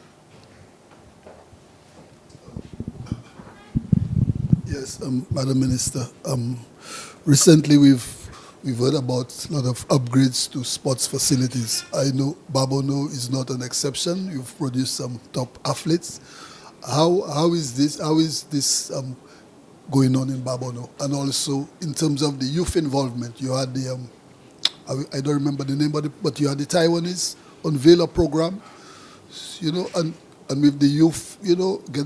Yes, Madam Minister. Recently, we've heard about a lot of upgrades to sports facilities. I know Babonneau is not an exception. You've produced some top athletes. How is this going on in Babonneau? And also, in terms of the youth involvement, you had the I don't remember the name, but you had the Taiwanese unveil a program, and with the youth, get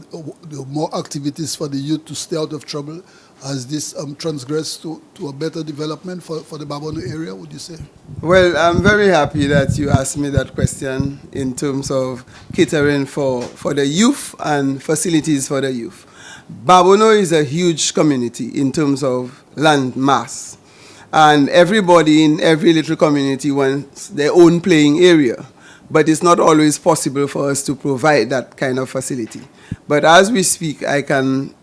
more activities for the youth to stay out of trouble. Has this transgressed to a better development for the Babonneau area, would you say? Well, I'm very happy that you asked me that question in terms of catering for the youth and facilities for the youth. Babonneau is a huge community in terms of land mass. And everybody in every little community wants their own playing area. But it's not always possible for us to provide that kind of facility. But as we speak, I can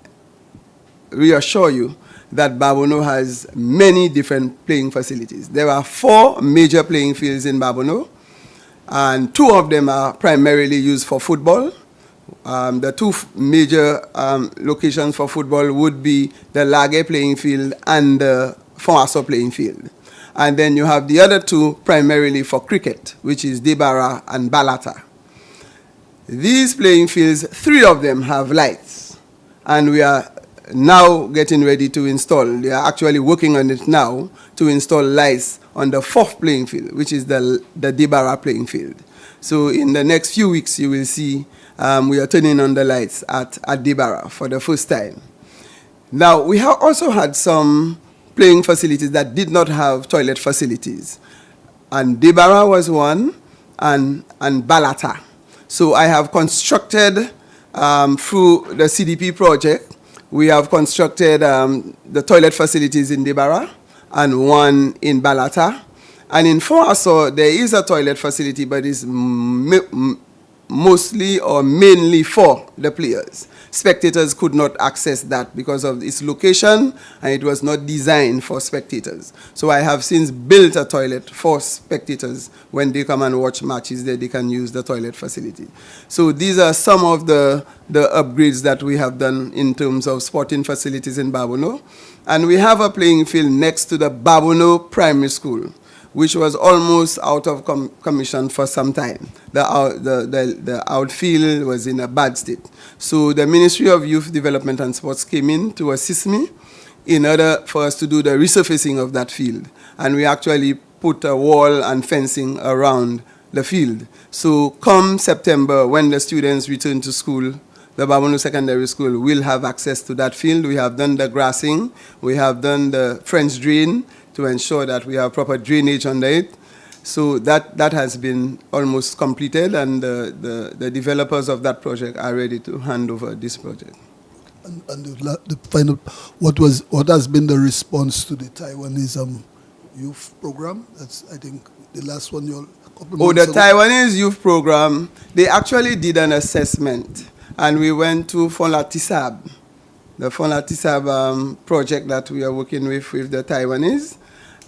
reassure you that Babonneau has many different playing facilities. There are 4 major playing fields in Babonneau, and 2 of them are primarily used for football. The 2 major locations for football would be the Lage playing field and the Fontaso playing field. And then you have the other 2 primarily for cricket, which is Debara and Balata. These playing fields, 3 of them have lights, and we are now getting ready to install. They are actually working on it now to install lights on the 4th playing field, which is the Debara playing field. So in the next few weeks, you will see we are turning on the lights at Debara for the first time. Now, we have also had some playing facilities that did not have toilet facilities. And Debara was one, and Balata. So I have constructed, through the CDP project, we have constructed the toilet facilities in Debara and one in Balata. And in Fontaso, there is a toilet facility, but it's mostly or mainly for the players. Spectators could not access that because of its location, and it was not designed for spectators. So I have since built a toilet for spectators. When they come and watch matches there, they can use the toilet facility. So these are some of the upgrades that we have done in terms of sporting facilities in Babonneau. And we have a playing field next to the Babonneau Primary School, which was almost out of commission for some time. The outfield was in a bad state. So the Ministry of Youth Development and Sports came in to assist me in order for us to do the resurfacing of that field. And we actually put a wall and fencing around the field. So come September, when the students return to school, the Babonneau Secondary School will have access to that field. We have done the grassing. We have done the French drain to ensure that we have proper drainage under it. So that has been almost completed, and the developers of that project are ready to hand over this project. And the final, what has been the response to the Taiwanese youth program? That's, I think, the last one you the Taiwanese youth program, they actually did an assessment, and we went to Fonlatisab, the Fonlatisab project that we are working with the Taiwanese.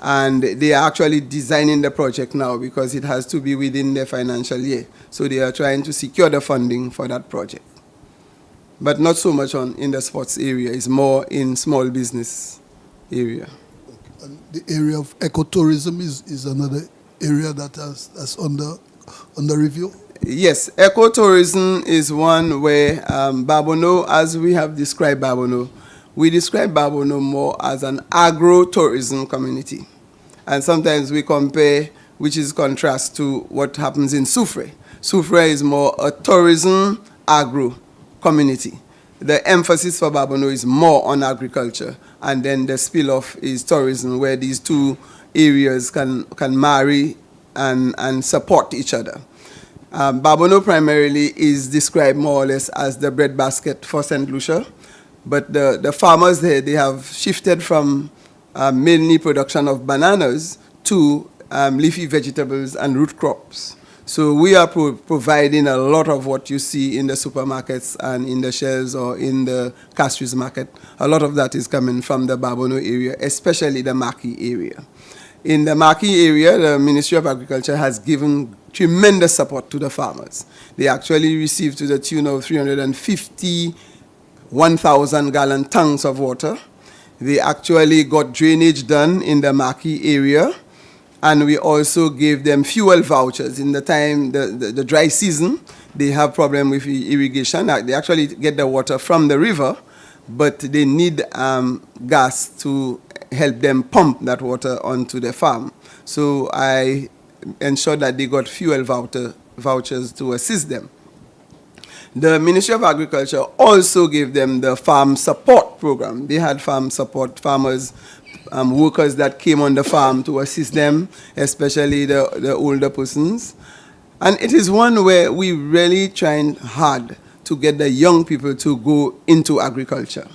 And they are actually designing the project now because it has to be within their financial year. So they are trying to secure the funding for that project. But not so much in the sports area. It's more in small business area. Okay. And the area of ecotourism is another area that's under review? Yes, ecotourism is one where Babonneau, as we have described Babonneau, we describe Babonneau more as an agro-tourism community. And sometimes we compare, which is contrast to what happens in Soufrière. Soufrière is more a tourism agro community. The emphasis for Babonneau is more on agriculture, and then the spill-off is tourism, where these 2 areas can marry and support each other. Babonneau primarily is described more or less as the breadbasket for St. Lucia. But the farmers there, they have shifted from mainly production of bananas to leafy vegetables and root crops. So we are providing a lot of what you see in the supermarkets and in the shelves or in the Castries market. A lot of that is coming from the Babonneau area, especially the Maki area. In the Maki area, the Ministry of Agriculture has given tremendous support to the farmers. They actually received to the tune of 350 1,000-gallon tanks of water. They actually got drainage done in the Maki area, and we also gave them fuel vouchers. In the time, the dry season, they have problem with irrigation. They actually get the water from the river, but they need gas to help them pump that water onto the farm. So I ensured that they got fuel vouchers to assist them. The Ministry of Agriculture also gave them the farm support program. They had farm support farmers, workers that came on the farm to assist them, especially the older persons. And it is one where we really trying hard to get the young people to go into agriculture.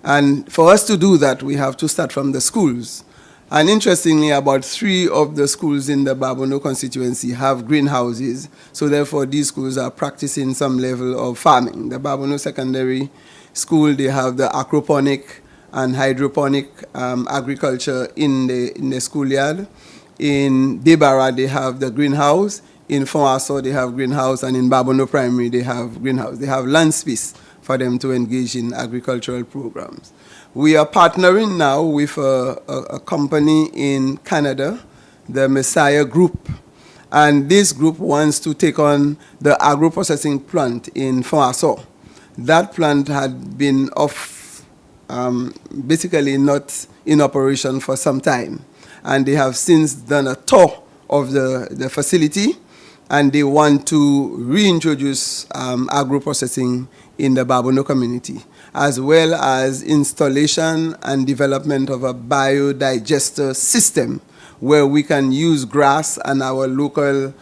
And for us to do that, we have to start from the schools. And interestingly, about 3 of the schools in the Babonneau constituency have greenhouses. So therefore, these schools are practicing some level of farming. The Babonneau Secondary School, they have the aquaponic and hydroponic agriculture in the schoolyard. In Debara, they have the greenhouse. In Fontasso, they have greenhouse. And in Babonneau Primary, they have greenhouse. They have land space for them to engage in agricultural programs. We are partnering now with a company in Canada, the Messiah Group. And this group wants to take on the agro-processing plant in Fontasso. That plant had been basically not in operation for some time. And they have since done a tour of the facility, and they want to reintroduce agro-processing in the Babonneau community, as well as installation and development of a biodigester system where we can use grass and our local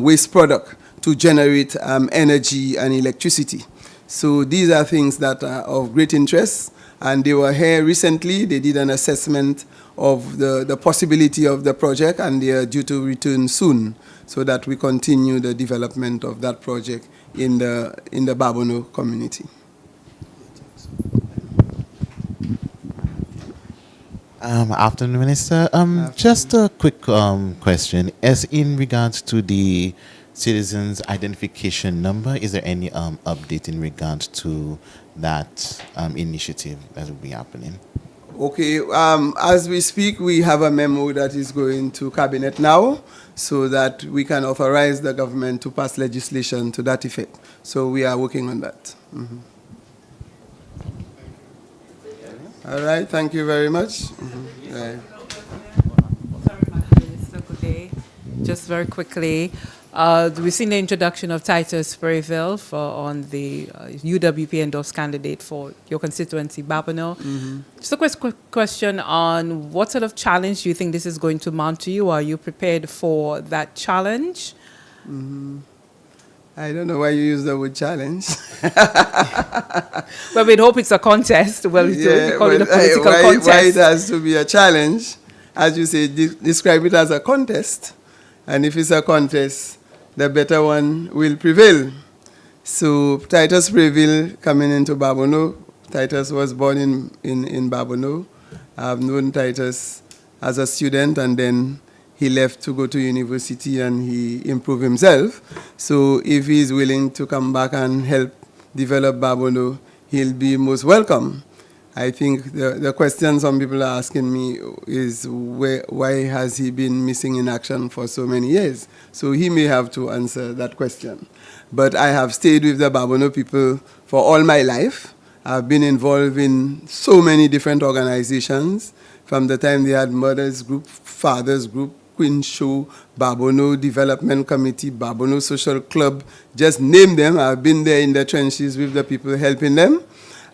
waste product to generate energy and electricity. So these are things that are of great interest, and they were here recently. They did an assessment of the possibility of the project, and they are due to return soon so that we continue the development of that project in the Babonneau community. Afternoon, Minister. Just a quick question. As in regards to the citizens' identification number, is there any update in regards to that initiative that will be happening? Okay, as we speak, we have a memo that is going to Cabinet now so that we can authorize the government to pass legislation to that effect. So we are working on that. Mm-hmm. All right, thank you very much. Mm-hmm. Right. Minister, good day. Just very quickly, we've seen the introduction of Titus Sprayville on the UWP endorsed candidate for your constituency, Babonneau. Mm-hmm. Just a quick question on what sort of challenge do you think this is going to mount to you? Are you prepared for that challenge? Mm-hmm. I don't know why you use the word challenge. Well, we'd hope it's a contest. Well, yeah, call it a political contest. Why it has to be a challenge? As you say, describe it as a contest. And if it's a contest, the better one will prevail. So Titus Sprayville coming into Babonneau. Titus was born in Babonneau. I've known Titus as a student, and then he left to go to university and he improved himself. So if he's willing to come back and help develop Babonneau, he'll be most welcome. I think the question some people are asking me is why has he been missing in action for so many years? So he may have to answer that question. But I have stayed with the Babonneau people for all my life. I've been involved in so many different organizations from the time they had Mothers Group, Fathers Group, Queen Show, Babonneau Development Committee, Babonneau Social Club, just name them. I've been there in the trenches with the people helping them.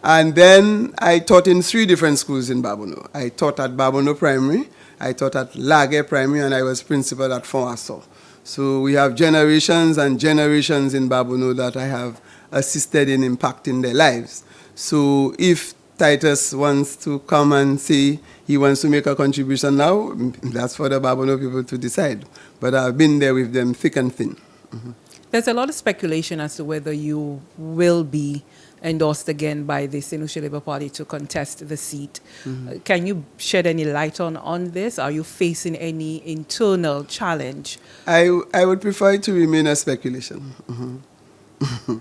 And then I taught in 3 different schools in Babonneau. I taught at Babonneau Primary, I taught at Laguerre Primary, and I was principal at Fontasso. So we have generations and generations in Babonneau that I have assisted in impacting their lives. So if Titus wants to come and say he wants to make a contribution now, that's for the Babonneau people to decide. But I've been there with them thick and thin. Mm-hmm. There's a lot of speculation as to whether you will be endorsed again by the Senusha Labour Party to contest the seat. Mm-hmm. Can you shed any light on this? Are you facing any internal challenge? I would prefer it to remain a speculation. Mm-hmm.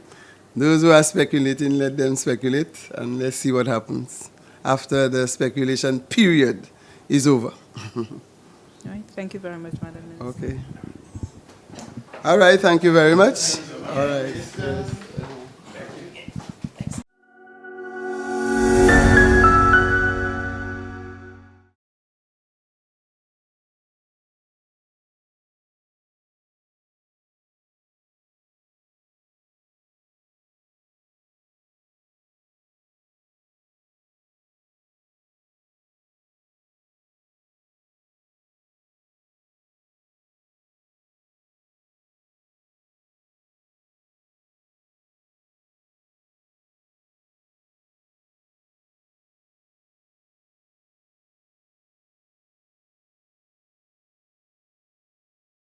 Those who are speculating, let them speculate, and let's see what happens after the speculation period is over. All right. Thank you very much, Madam Minister. Okay. All right, thank you very much. All right.